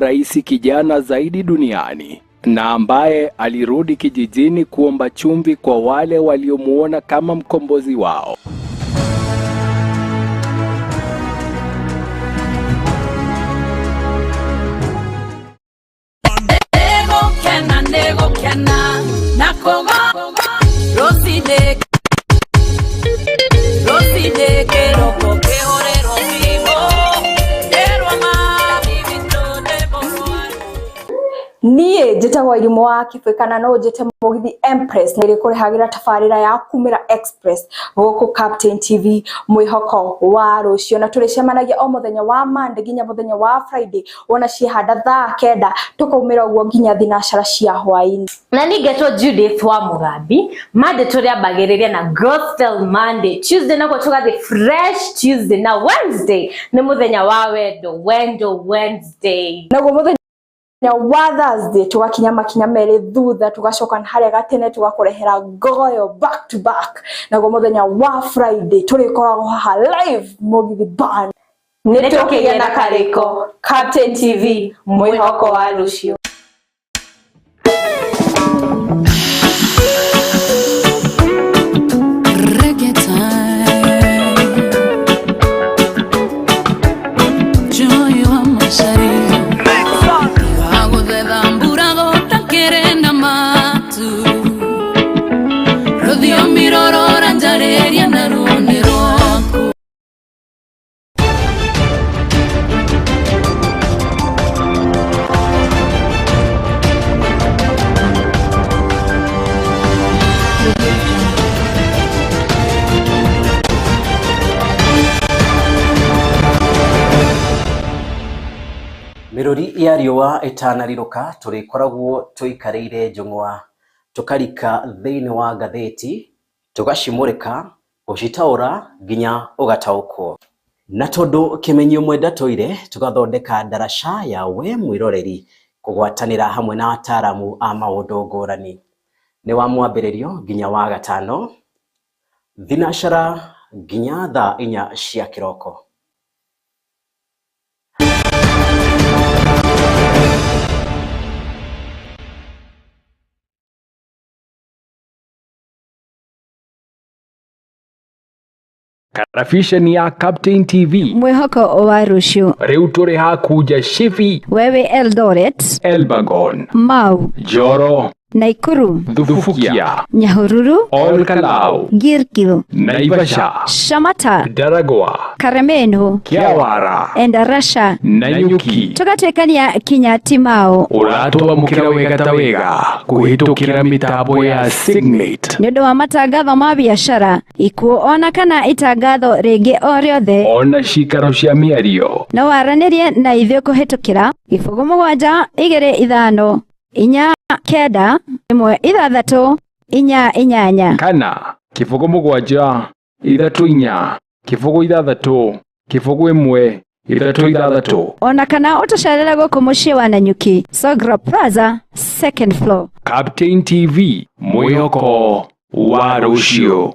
rais kijana zaidi duniani na ambaye alirudi kijijini kuomba chumvi kwa wale waliomuona kama mkombozi wao. Niye jeta wa ilimu wa kifekana no jeta mogithi Empress nire kore hagira tafarira ya kumira express goko Captain TV mwihoko wa rucio na turecemanagia o muthenya wa Monday ginya muthenya wa Friday wona cihanda thaa kenda tukaumira uguo ginya thinashara cia hwaini na nigetwo Judith wa Mugambi Monday turi abagiriria na Gospel Monday, Tuesday nako tugathi Fresh Tuesday, na Wednesday ni muthenya wa wendo Wednesday, na muthenya wa Thursday tugakinya makinya mere thutha tugacoka haria gatene tugakurehera goyo back to back, na muthenya wa Friday turikoragwo haha live mugithi band nitukigia na kariko Captain TV mwihoko wa rucio. Mirori ya riwa itanariruka turikoragwo tuikareire njungwa tukarika thiini wa gatheti tugacimurika gucitaura ginya ugataukwo na tondu kimenyio mwenda toire tugathondeka darasha ya we mwiroreri kugwatanira hamwe na ataramu a maundu ngurani ni wa mwambiririo ginya wa gatano thinashara ginya thaa 4 cia kiroko. Karafisha ya Captain TV mwihoko wa rucio. Riu turi hakuja Shifi, wewe Eldoret, Elbagon, Mau, Joro, Naikuru, Dhufukia, Nyahururu, Olkalau, Gilgil, Naivasha, Shamata, Daragwa, Karemeno, Kiawara, Endarasha, Nanyuki. Tugatekania kinya Timao. Uratuwa mukira wega kuhitukira mitabo ya Signate. Nyodo wa matangatho ma biashara ikuona kana itangatho ringi o riothe ona cikaro cia miario no waranirie na ithio kuhitukira 0725 inya kenda 163 kana 0774 3 1 ona kana utasharira goko mucii wa Nanyuki Sogra Plaza second floor. Captain TV mwihoko wa rucio.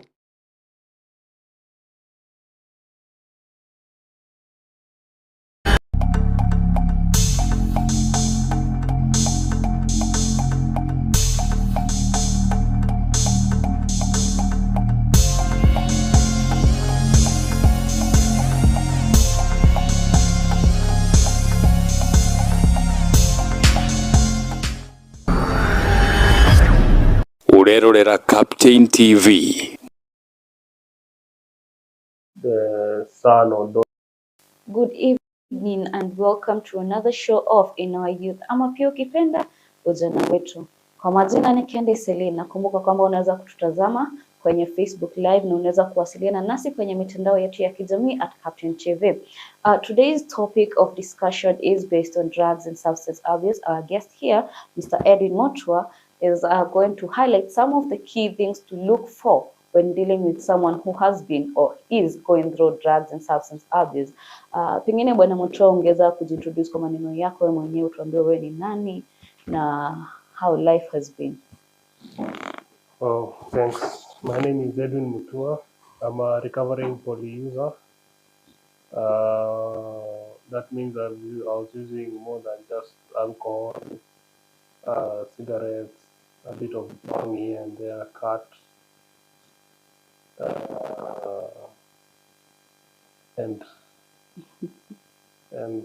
Urerorera Captain TV. The son or daughter. Good evening and welcome to another show of In Our Youth. Ama pia ukipenda ujana wetu. Kwa majina ni Kendi Cellin. Nakumbuka kwamba unaweza kututazama kwenye Facebook Live na unaweza kuwasiliana nasi kwenye mitandao yetu ya kijamii @Captain TV. Today's topic of discussion is based on drugs and substance abuse. Our guest here, Mr. Edwin Motua, is going to highlight some of the key things to look for when dealing with someone who has been or is going through drugs and substance abuse. Pengine Bwana Motua, ungeweza kujintroduce kwa maneno yako wewe mwenyewe, utuambie wewe ni nani na how life has been. Oh, thanks. My name is Edwin Motua. I'm a recovering poly user. That means I was using more than just alcohol, cigarettes, a bit of bang here and there, cut, and and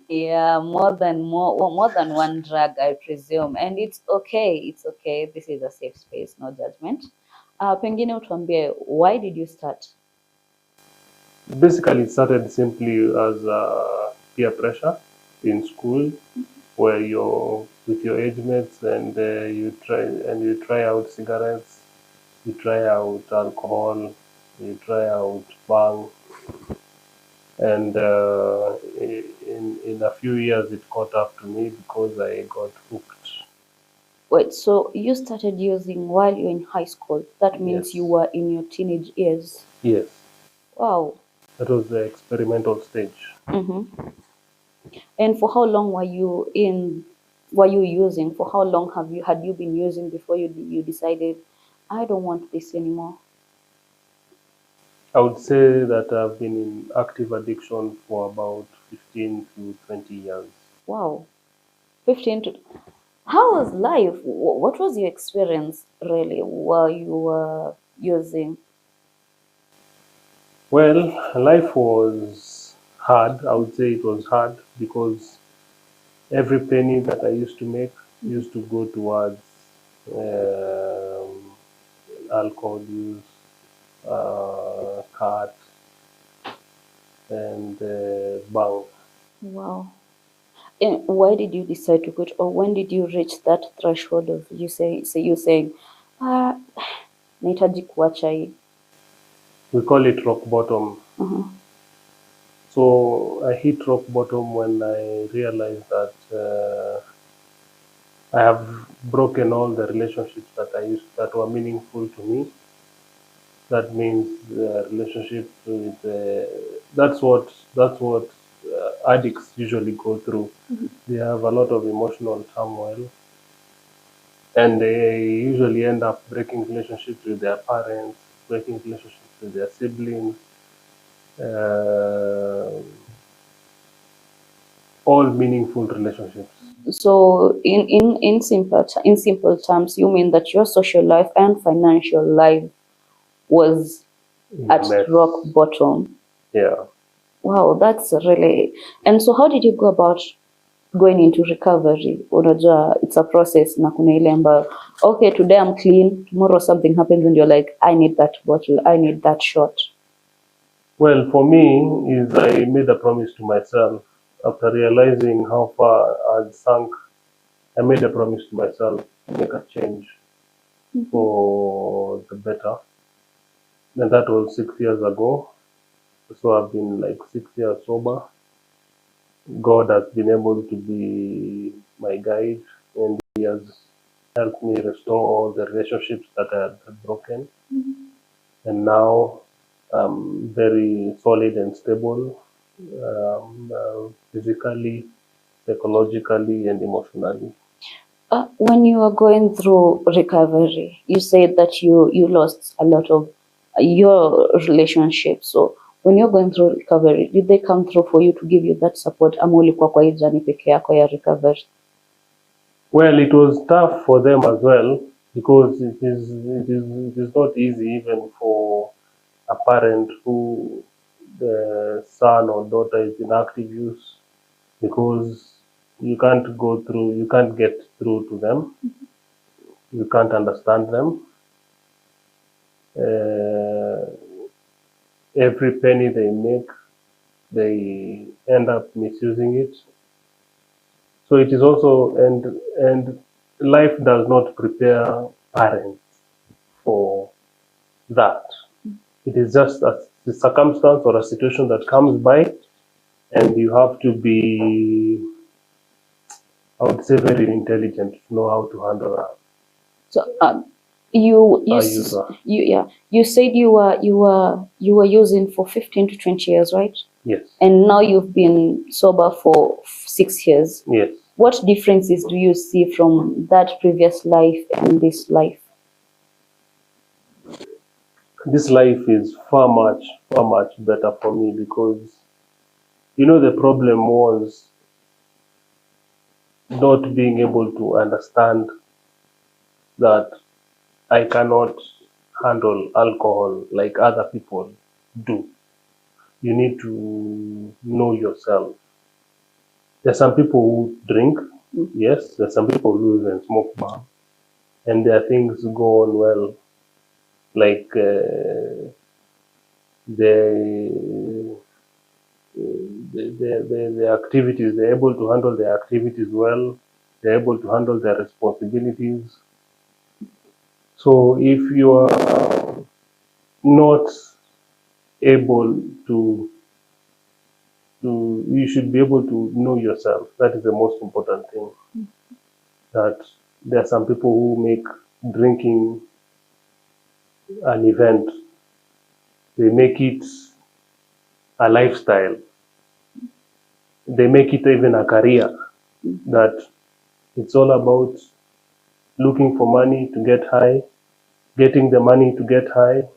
Yeah, more than one drug, I presume, and it's okay. It's okay. This is a safe space, no judgment. Pengine utuambie, why did you start? basically it started simply as peer pressure in school, where you're with your age mates and you try out cigarettes, you try out alcohol, you try out bang, and in a few years it caught up to me because I got hooked. Wait, so you started using while you're in high school? That means Yes. you were in your teenage years. Yes, Wow. that was the experimental stage. Mm-hmm. And for how long were you in? Were you using? For how long had you been using before you decided, I don't want this anymore? I would say that I've been in active addiction for about 15 to 20 years. Wow. 15 to. How was life? What was your experience really while you were using? Well, life was hard. I would say it was hard because every penny that I used to make used to go towards um, alcohol use, cut, and bang. Wow. And why did you decide to quit, or when did you reach that threshold of you saying, ah, nahitaji kuacha hii? We call it rock bottom. Uh-huh. So I hit rock bottom when I realized that I have broken all the relationships that were meaningful to me. That means relationships with that's what addicts usually go through. They have a lot of emotional turmoil, and they usually end up breaking relationships with their parents, breaking relationships with their siblings, uh, all meaningful relationships. So in simple terms, you mean that your social life and financial life was at Mess. rock bottom. Yeah. Wow, that's really. And so how did you go about going into recovery? Unajua, it's a process na kuna ile ambayo, okay, today I'm clean, tomorrow something happens and you're like, I need that bottle, I need that shot. Well, for me, is I made a promise to myself after realizing how far I'd sunk. I made a promise to myself to make a change for the better. And that was 6 years ago. So I've been like 6 years sober. God has been able to be my guide, and He has helped me restore all the relationships that I had broken. And now I'm very solid and stable, physically, psychologically, and emotionally. When you were going through recovery, you said that you lost a lot of your relationships. So when you're going through recovery, did they come through for you to give you that support ama ulikuwa kwa hii journey peke yako ya recovery? Well, it was tough for them as well because it is not easy even for a parent who the son or daughter is in active use, because you can't get through to them, you can't understand them. Every penny they make, they end up misusing it. So it is also, and life does not prepare parents for that. It is just a circumstance or a situation that comes by, and you have to be, I would say, very intelligent to know how to handle that. So you user. you said you were using for 15 to 20 years, right? Yes. And now you've been sober for 6 years. Yes. What differences do you see from that previous life and this life? this life is far much better for me, because the problem was not being able to understand that I cannot handle alcohol like other people do. You need to know yourself. There's some people who drink, yes. There's some people who even smoke bar, and their things go on well. Like the activities, they're able to handle their activities well. They're able to handle their responsibilities. So if you are not able to, you should be able to know yourself. That is the most important thing. That there are some people who make drinking an event. They make it a lifestyle. They make it even a career. That it's all about looking for money to get high, getting the money to get high,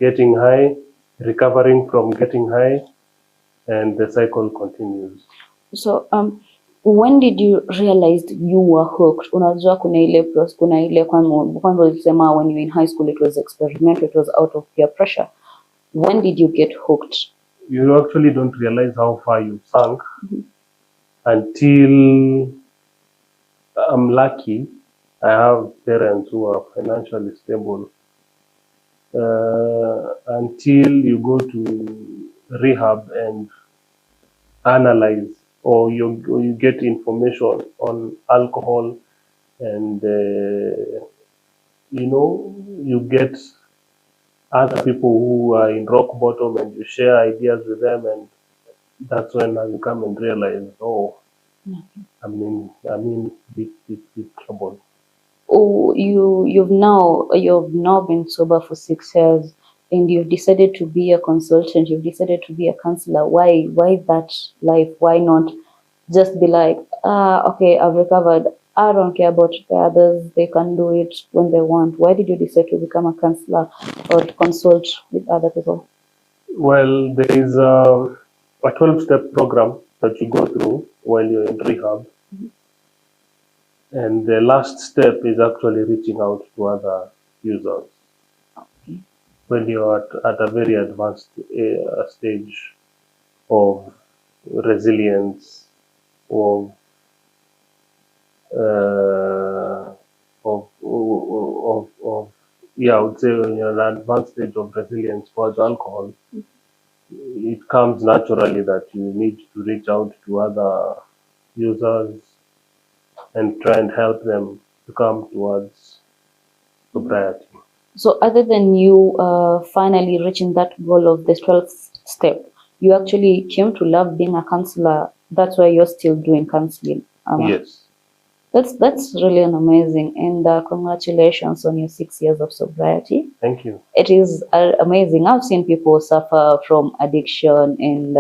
getting high, recovering from getting high, and the cycle continues. So when did you realize you were hooked? Unajua kuna ile kwanza ulisema when you were in high school it was experimental, it was out of peer pressure. When did you get hooked? You actually don't realize how far you sunk until I'm lucky. I have parents who are financially stable. Until you go to rehab and analyze, or you get information on alcohol, and you get other people who are in rock bottom, and you share ideas with them, and that's when you come and realize, I'm in big trouble. Oh, you've now been sober for 6 years, and you've decided to be a consultant. You've decided to be a counselor. Why that life? Why not just be like, okay, I've recovered. I don't care about the others. They can do it when they want. Why did you decide to become a counselor or to consult with other people? Well, there is a 12-step program that you go through while you're in rehab. And the last step is actually reaching out to other users. Okay. When you're at a very advanced stage of resilience, of I would say when you're at an advanced stage of resilience towards alcohol, it comes naturally that you need to reach out to other users and try and help them to come towards sobriety. So other than you finally reaching that goal of the 12th step, you actually came to love being a counselor. That's why you're still doing counseling. Yes. That's really an amazing, and congratulations on your 6 years of sobriety. Thank you. It is amazing. I've seen people suffer from addiction, and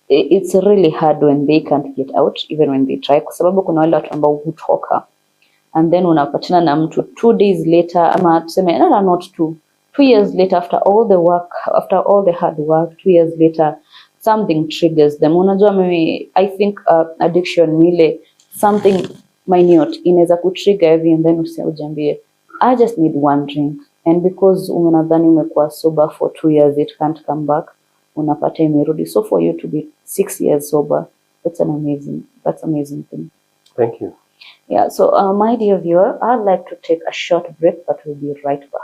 it's really hard when they can't get out, even when they try, kwa sababu kuna wale watu ambao hutoka, and then unapatana na mtu 2 days later, ama tuseme not 2 years later, after all the work, after all the hard work, 2 years later something triggers them. Unajua mimi, I think addiction ni ile something minute inaweza kutrigger hivi, and then usiambie I just need one drink, and because unadhani umekuwa sober for 2 years it can't come back, unapata imerudi. So for you to be 6 years sober, that's amazing thing. Thank you. Yeah, so my dear viewer, I'd like to take a short break, but we'll be right back.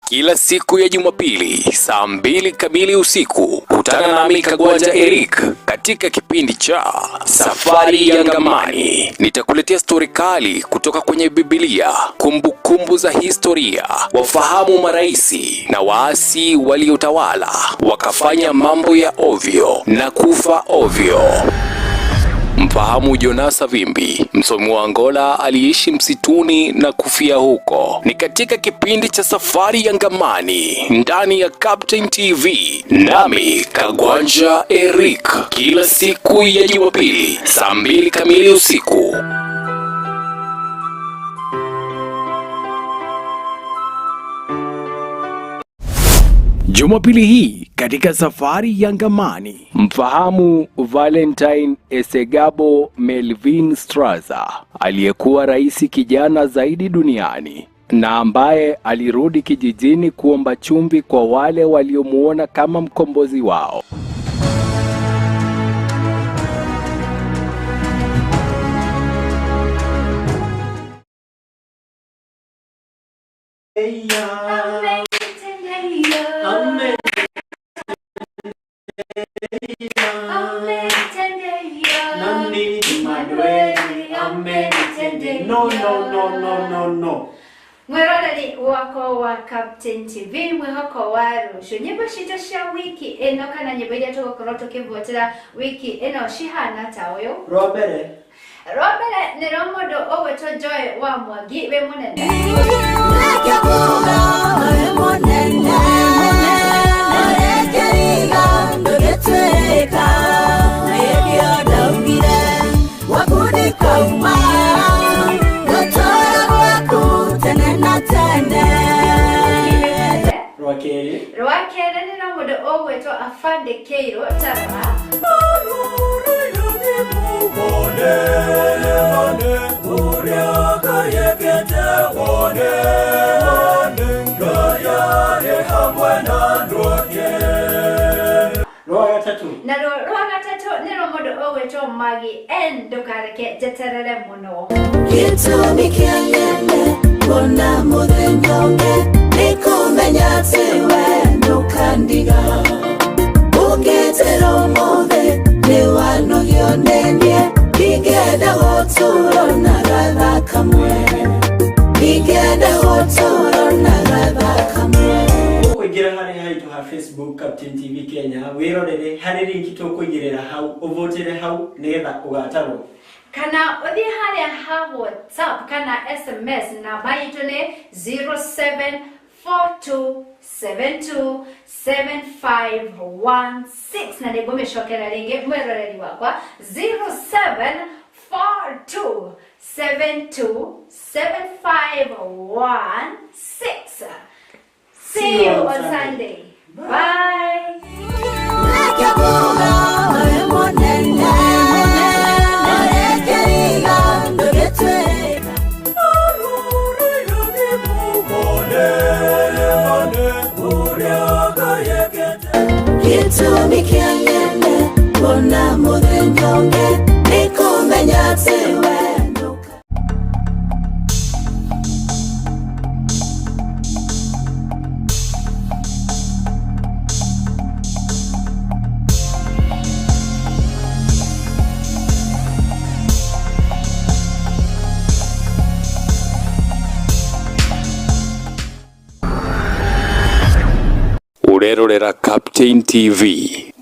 Kila siku ya Jumapili saa 2 kamili usiku kutana nami Kagwanja Eric katika kipindi cha Safari ya Ngamani. Nitakuletea stori kali kutoka kwenye Biblia, kumbukumbu za historia, wafahamu maraisi na waasi waliotawala wakafanya mambo ya ovyo na kufa ovyo. Mfahamu Jonasa Vimbi, msomi wa Angola aliyeishi msituni na kufia huko. Ni katika kipindi cha Safari ya Ngamani ndani ya Captain TV, nami Kagwanja Eric, kila siku ya Jumapili saa 2 kamili usiku. Jumapili hii katika safari ya ngamani, mfahamu Valentine Esegabo Melvin Straza, aliyekuwa rais kijana zaidi duniani na ambaye alirudi kijijini kuomba chumvi kwa wale waliomuona kama mkombozi wao. No. Mweroreri wako wa Captain TV mwihoko wa rusho nyimbo citå cia wiki ino kana nyimbo iria tugukorwo tukivotera wiki ino cihana ta uyu. Robere nä ro må ndå å gwä two Joy wa Mwangi wä må nene Rwakere nä ro må ndå å gwä two Afande Keiro Tara na rwa gatatu nä ro må ndå å gwä two Magi ndåkareke njeterere må no gĩtũmi kĩa nyene mbona mũthenya ũngĩ nĩ kũmenya atĩ we ndũkandiga ũngĩtĩra ũmũthĩ nĩ wanogio nĩ niĩ ingĩenda gũtũũra na gatha kamwe ingĩenda gũtũũra na gatha kamwe. Kuingira hari haitu ha Facebook Captain TV Kenya wirorere hari link tukuigirira hau uvotire hau nigetha ugatarwo kana uthie haria ha WhatsApp kana SMS namba yitu ni 0742727516 na nigumicokera ringi mwiroreri wakwa 0742727516. See you on Sunday. Bye. Gĩtũmi kĩa nyene mbona mũthenya ũngĩ nĩ kũmenya atĩ we Urerorera Captain TV.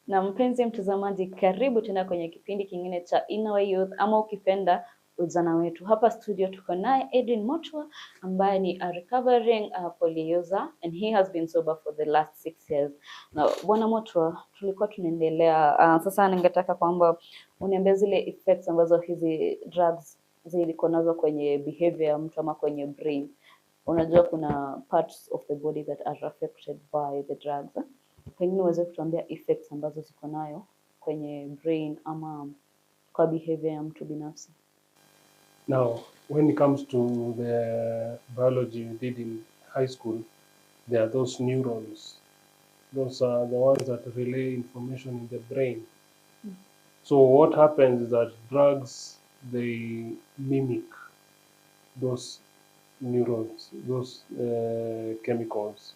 Na mpenzi mtazamaji, karibu tena kwenye kipindi kingine cha Inner Youth ama ukipenda ujana wetu. Hapa studio tuko naye Edwin Motwa ambaye ni a recovering poly user and he has been sober for the last 6 years. Na bwana Motwa, tulikuwa tunaendelea sasa ningetaka kwamba uniambie zile effects ambazo hizi drugs ziko nazo kwenye behavior ya mtu ama kwenye brain. Unajua kuna parts of the body that are affected by the drugs. Pengine uweze kutuambia effects ambazo ziko nayo kwenye brain ama kwa behavior ya mtu binafsi. Now, when it comes to the biology you did in high school, there are those neurons. Those are the ones that relay information in the brain. So what happens is that drugs, they mimic those neurons, those chemicals,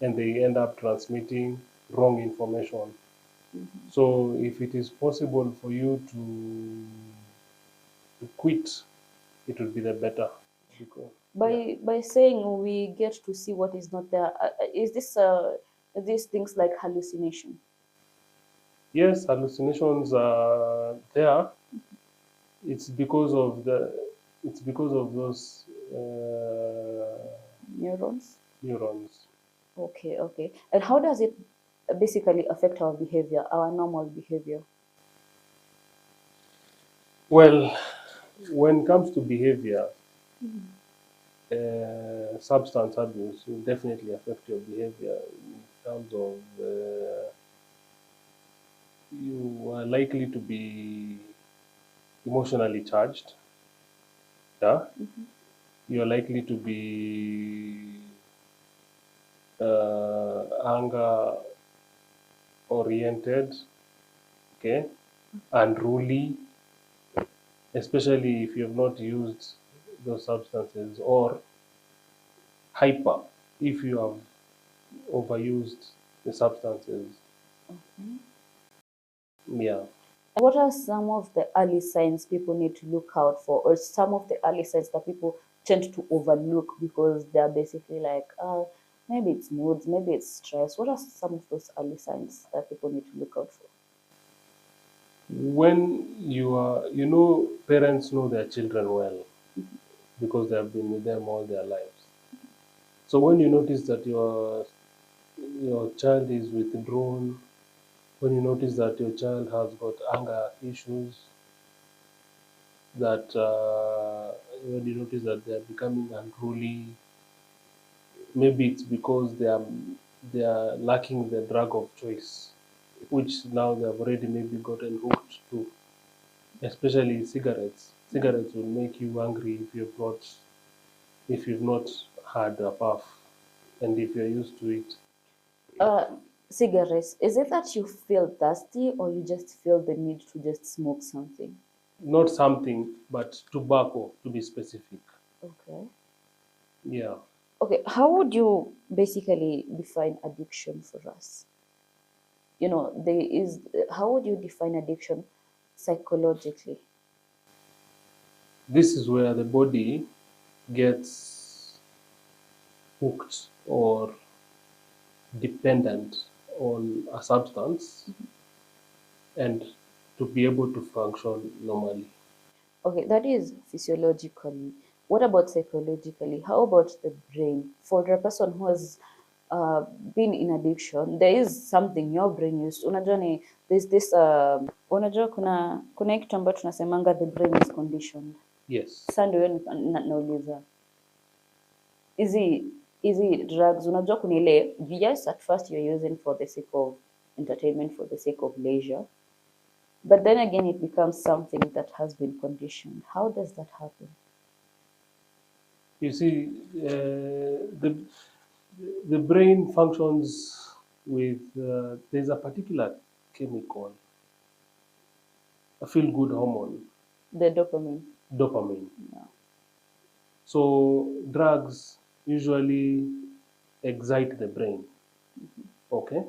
and they end up transmitting wrong information. So if it is possible for you to quit, it would be the better. By saying we get to see what is not there, is this these things like hallucination? Yes, hallucinations are there. It's because of those Neurons. Okay. And how does it basically affect our behavior, our normal behavior? Well, when it comes to behavior, substance abuse will definitely affect your behavior in terms of you are likely to be emotionally charged. Yeah, you are likely to be anger oriented, okay, unruly, especially if you have not used those substances, or hyper if you have overused the substances. Yeah. What are some of the early signs people need to look out for, or some of the early signs that people tend to overlook because they're basically like, maybe it's moods, maybe it's stress? What are some of those early signs that people need to look out for? When parents know their children well because they have been with them all their lives. So when you notice that your child is withdrawn, when you notice that your child has got anger issues, that when you notice that they are becoming unruly, maybe it's because they are lacking the drug of choice, which now they have already maybe gotten hooked to, especially cigarettes. Cigarettes will make you angry if you've not had a puff, and if you're used to it. Cigarettes, is it that you feel thirsty or you just feel the need to just smoke something? Not something, but tobacco, to be specific. Okay. Yeah. Okay, how would you basically define addiction for us? How would you define addiction psychologically? This is where the body gets hooked or dependent on a substance and to be able to function normally. Okay, that is physiologically. What about psychologically? How about the brain? For a person who has been in addiction, there is something your brain used. Unajua ni there's this unajua kuna hii kitu ambacho tunasemanga the brain is conditioned. Yes. Sasa ndio nauliza. Hizi drugs unajua kuna ile, yes, at first you're using for the sake of entertainment, for the sake of leisure. But then again, it becomes something that has been conditioned. How does that happen? You see, the brain functions with, there's a particular chemical, a feel-good hormone. The dopamine. Dopamine. Yeah. So drugs usually excite the brain. Okay?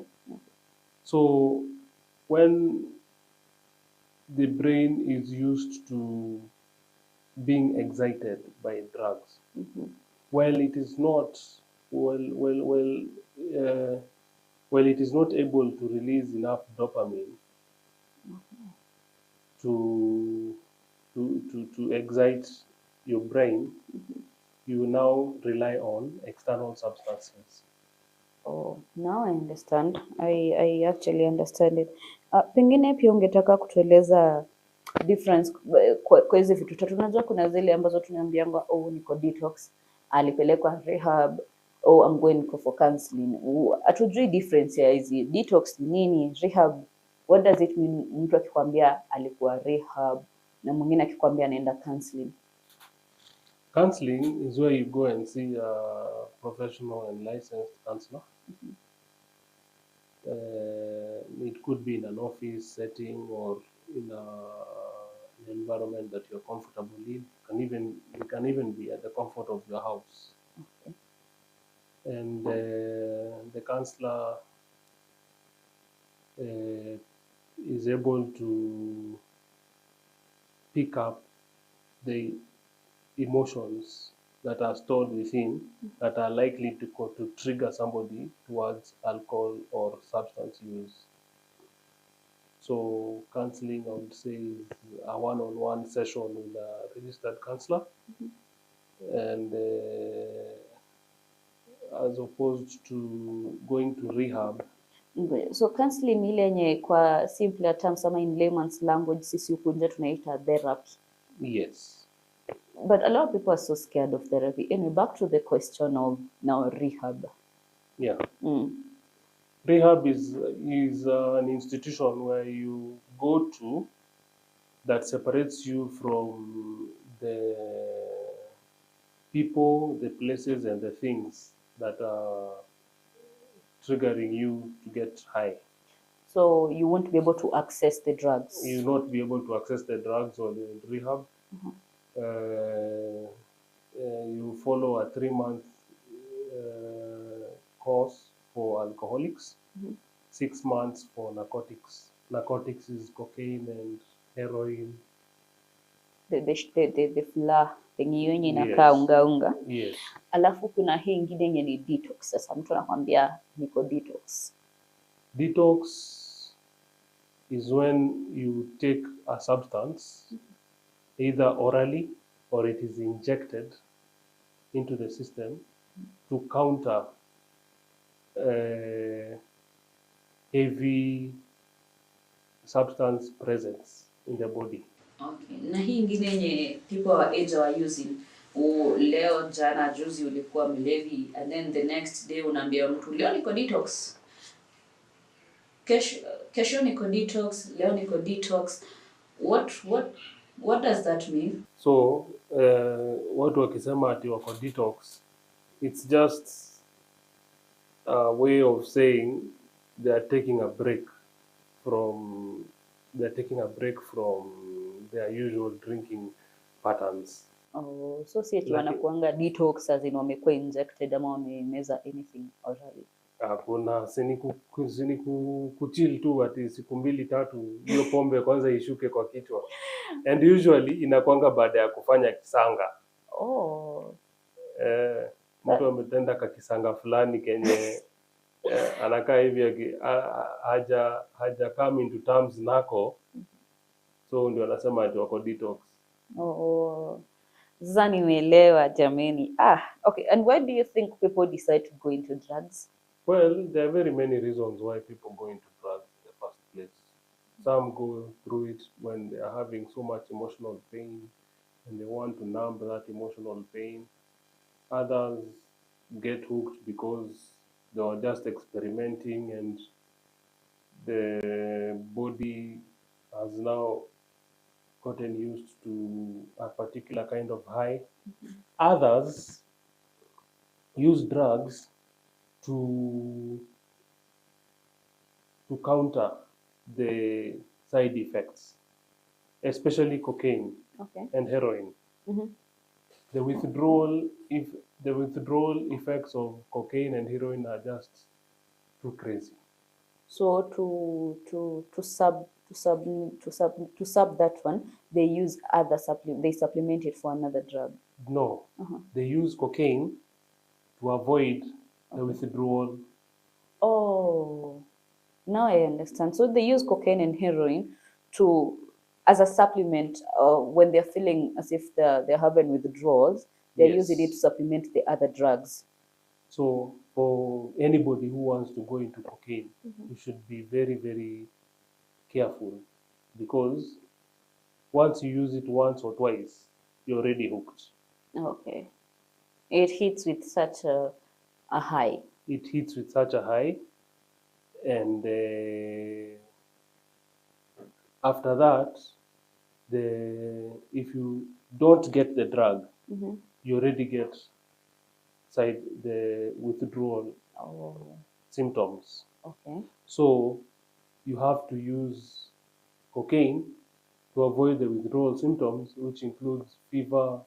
So when the brain is used to being excited by drugs, while it is not it is not able to release enough dopamine to excite your brain, you now rely on external substances. Oh, now I understand. I actually understand it. Pengine pia ungetaka kutueleza difference kwa hizi vitu tatu. Unajua kuna zile ambazo tunaambiangwa, oh, niko detox, alipelekwa rehab, oh, I'm going for counseling. Hatujui difference ya hizi. Detox ni nini? Rehab, what does it mean? Mtu akikwambia alikuwa rehab na mwingine akikwambia anaenda counseling. Counseling is where you go and see a professional and licensed counselor. It could be in an office setting or in an environment that you're comfortable in. It can even be at the comfort of your house. Okay. And the counselor is able to pick up the emotions that are stored within that are likely to trigger somebody towards alcohol or substance use. So counseling, I would say, is a one-on-one session with a registered counselor, and as opposed to going to rehab. So counseling ni ile yenye kwa simpler terms ama in layman's language sisi huku nje tunaita therapy. Yes. But a lot of people are so scared of therapy. Anyway, back to the question of now rehab. Yeah. Mm. Rehab is an institution where you go to that separates you from the people, the places, and the things that are triggering you to get high. So you won't be able to access the drugs. You will not be able to access the drugs or the rehab. You follow a 3-month course for alcoholics, 6 months for narcotics. Narcotics is cocaine and heroin. The fla penye hiyo yenye inakaa Yes. unga. Yes. Alafu kuna hii ingine yenye ni detox. Sasa mtu anakwambia niko detox. Detox is when you take a substance either orally or it is injected into the system to counter heavy substance presence in the body. Okay. Na hii ingine yenye people our age are using. Leo jana juzi ulikuwa mlevi and then the next day unaambia mtu leo niko detox. Kesho niko detox, leo niko detox. What does that mean? So watu wakisema ati wako detox, it's just a way of saying they are taking a break from their usual drinking patterns. Oh, so si eti wanakuanga detox as in wamekuwa injected ama wamemeza anything orally. Kuna sini kuchill tu ati siku 2-3 hiyo pombe kwanza ishuke kwa kichwa. And usually inakwanga baada ya kufanya kisanga. Oh. Mtu ametenda kakisanga fulani kenye anakaa hivi haja come into terms nako, so ndio anasema ati wako detox. Oh. Sasa nimeelewa jameni. Okay. And why do you think people decide to go into drugs? Well, there are very many reasons why people go into drugs in the first place. Some go through it when they are having so much emotional pain and they want to numb that emotional pain. Others get hooked because they were just experimenting and the body has now gotten used to a particular kind of high. Others use drugs to counter the side effects, especially cocaine and heroin. The withdrawal effects of cocaine and heroin are just too crazy. So to sub that one, they use other they supplement it for another drug. No, they use cocaine to avoid the withdrawal. Oh, now I understand. So they use cocaine and heroin as a supplement when they're feeling as if they're having withdrawals. They're using it to supplement the other drugs. So for anybody who wants to go into cocaine, you should be very, very careful, because once you use it once or twice, you're already hooked. Okay. It hits with such a high. It hits with such a high, and after that, if you don't get the drug, you already get the withdrawal symptoms. Okay. So you have to use cocaine to avoid the withdrawal symptoms, which includes fever,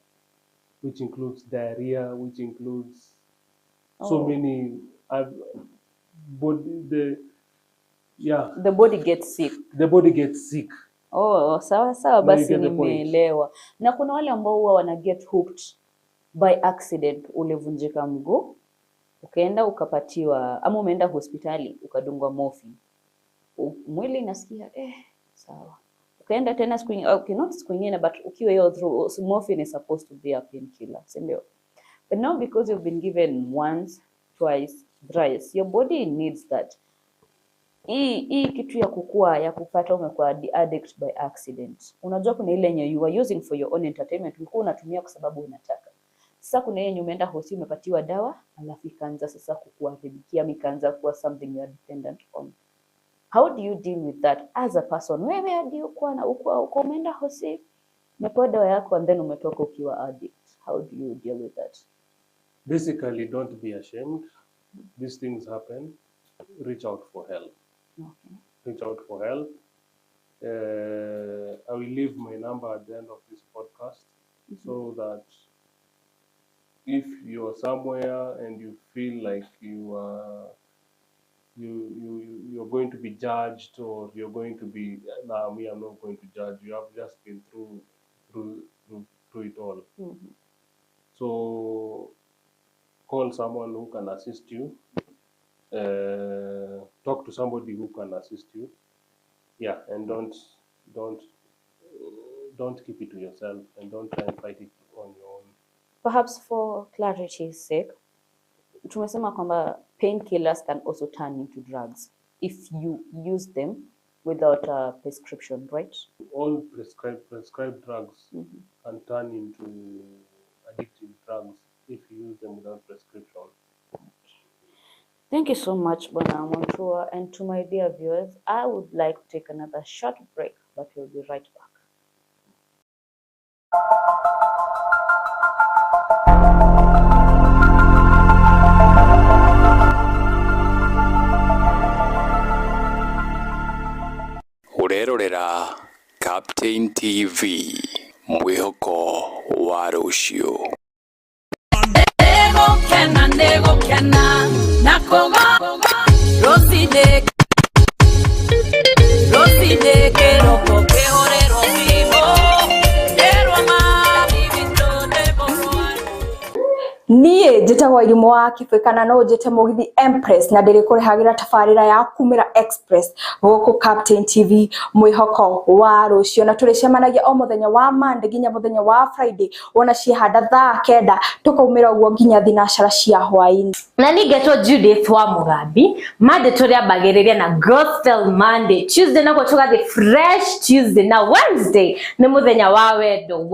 which includes diarrhea, which includes so many the body gets sick. The body gets sick. Oh, sawa basi nimeelewa. Na kuna wale ambao huwa wana get hooked by accident. Ulivunjika mguu, ukaenda ukapatiwa, ama umeenda hospitali ukadungwa morphine. Mwili inasikia sawa. Ukaenda tena siku nyingine, okay, not siku nyingine, but ukiwa hiyo through, morphine is supposed to be a painkiller, si ndio? But now because you've been given once, twice, thrice, your body needs that. hii kitu ya kukua ya kupata umekuwa addict by accident. Unajua kuna ile yenye you are using for your own entertainment, ulikuwa unatumia kwa sababu unataka. Sasa kuna yenye umeenda hosi umepatiwa dawa, alafu ikaanza sasa kukuharibikia, ikaanza kuwa something you are dependent on. How do you deal with that as a person? Wewe hadi uko umeenda hosi, umepewa dawa yako and then umetoka ukiwa addict. How do you deal with that? Basically, don't be ashamed. These things happen. Reach out for help. Okay. Reach out for help. I will leave my number at the end of this podcast so that if you're somewhere and you feel like you're going to be judged, or you're going to be, nah, me, I'm not going to judge. You have just been through it all. So call someone who can assist you. Talk to somebody who can assist you. Yeah, and don't keep it to yourself, and don't try and fight it on your own. Perhaps for clarity's sake, tumesema kwamba painkillers can also turn into drugs if you use them without a prescription, right? All prescribed drugs can turn into addictive drugs if you use them without prescription. Thank you so much, Bwana Montua. And to my dear viewers, I would like to take another short break, but we'll be right back. Urerorera Captain TV, mwihoko wa rucio. Nego kena nakoga roside keroko keorero vivo derwa mali vitode borwan. Niĩ njĩtagwo Irimũ wa Kĩbĩ kana no njĩte mũgithi Empress, na ndĩrĩkũrehagĩra tabarĩra ya kumĩra Express gũkũ Captain TV, mwĩhoko wa rũciũ, na tũrĩcemanagia o mũthenya wa Monday nginya mũthenya wa Friday, wona ciĩhanda thaa 9 tũkaumĩra ũguo nginya thinacara cia hwaĩ-inĩ. Na ningetwo Judith wa Mugambi. Monday tũrĩambagĩrĩria na Gospel Monday, Tuesday nako tũgathiĩ Fresh Tuesday, na Wednesday nĩ mũthenya wa wendo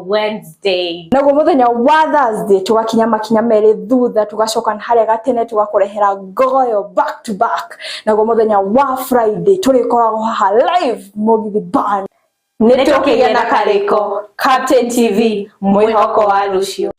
Wednesday. Naguo mũthenya wa Thursday tũgakinya makinya merĩ thutha, tũgacoka harĩa gatene tũgakũrehera ngogoyo back to back. Naguo mũthenya wa Friday tũrĩkoragwo haha live mũgithi band. Nĩtũkĩgĩa na karĩko. Captain TV, mwĩhoko wa rũciũ.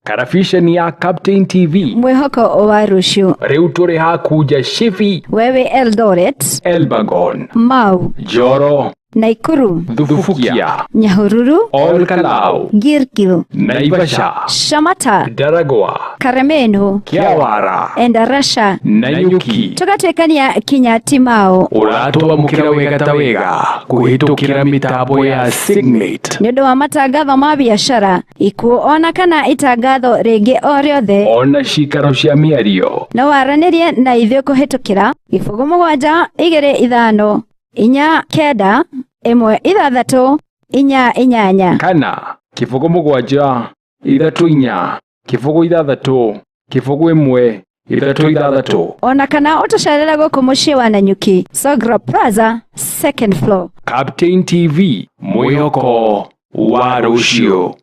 Karafisheni ya Captain TV, mwĩhoko wa rũciũ. Rĩu tũrĩ hakuja Shifi, Wewe Eldoret, Elbagon, Mau, Joro, Naikuru, Thufukia, Nyahururu, Olkalau, Gilgil, Naivasha, Shamata, Daragwa, Karemeno, Kiawara, Endarasha, Nanyuki. tũgatwĩkania kinya Timao. Ũratwamũkĩra wega ta wega kũhĩtũkĩra mĩtambo ya Signet. Nĩ ũndũ wa matangatho ma biacara, ikuũ ona kana itangatho rĩngĩ o rĩothe, Ona cikaro cia mĩario, no waranĩrie na ithuĩ kũhĩtũkĩra 0725 49 168 kana 0774 36 1 ona kana ũtũcerere gũkũ mũciĩ wa Nanyuki, Sogra Plaza, 2nd floor. Captain TV, mwĩhoko wa rũciũ.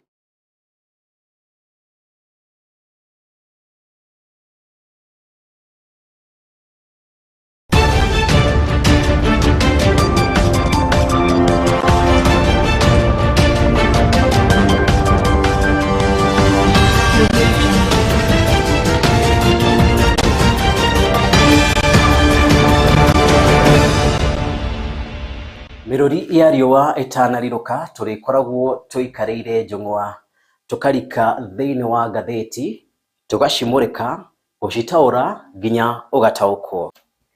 Mirori ya riũa ĩtanariũka tũrĩkoragwo tũikarĩire njũng'wa tũkarika thĩinĩ wa ngathĩti tũgacimũrĩka gũcitaũra nginya ũgataũkwo,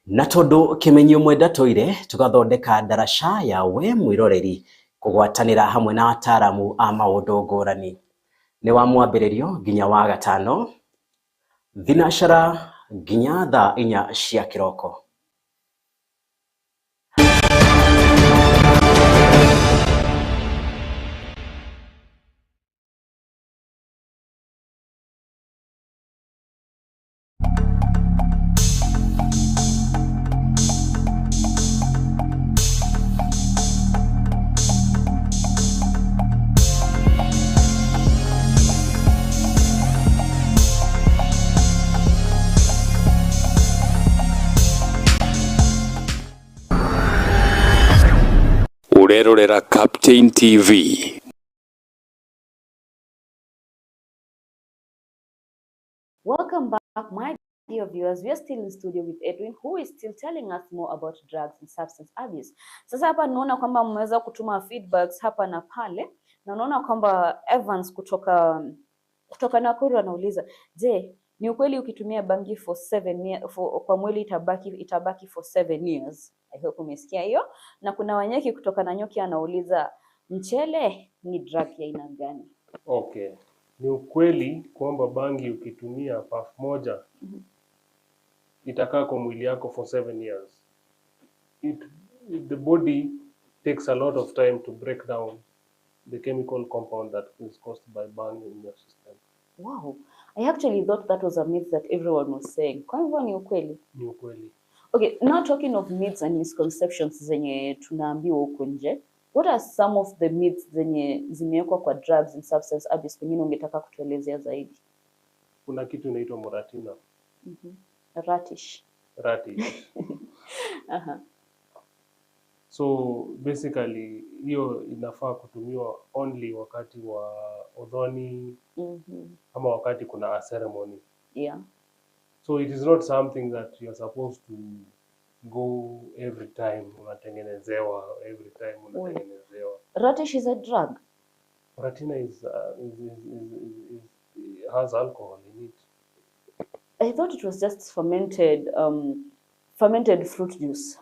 na tondũ kĩmenyio mwenda tũire tũgathondeka ndaraca ya we mwĩroreri kugwatanira hamwe na ataramu a maundu ngurani. Ni wa mwambĩrĩrio nginya wa gatano thinacara nginya thaa 4 cia kĩroko. Urerorera Captain TV. Welcome back, my dear viewers. We are still in studio with Edwin, who is still telling us more about drugs and substance abuse. Sasa hapa naona kwamba mmeweza kutuma feedbacks hapa na pale, na naona kwamba Evans kutoka Nakuru anauliza, je, ni ukweli ukitumia bangi for 7 years kwa mwili itabaki for 7 years? I hope umesikia hiyo. Na kuna Wanyeki kutoka Nanyuki anauliza, mchele ni drug ya aina gani? Okay. Ni ukweli kwamba bangi ukitumia puff moja itakaa kwa mwili yako for 7 years. The body takes a lot of time to break down the chemical compound that is caused by bang in your system. Wow. I actually thought that was a myth that everyone was saying. Kwa hivyo ni ukweli? Ni ukweli. Okay, now talking of myths and misconceptions zenye tunaambiwa huko nje, what are some of the myths zenye zimewekwa kwa drugs and substance abuse, pengine ungetaka kutuelezea zaidi? Kuna kitu inaitwa moratina. Ratish. So basically hiyo inafaa kutumiwa only wakati wa udhoni ama wakati kuna a ceremony. Yeah. So it is not something that you're supposed to go every time unatengenezewa. Ratish is a drug. Moratina has alcohol in it. I thought it was just fermented fruit juice.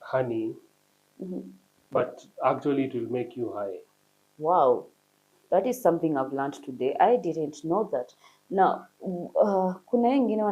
Honey. But actually it will make you high. Wow, that is something I've learned today. I didn't know that. Now, kuna wengine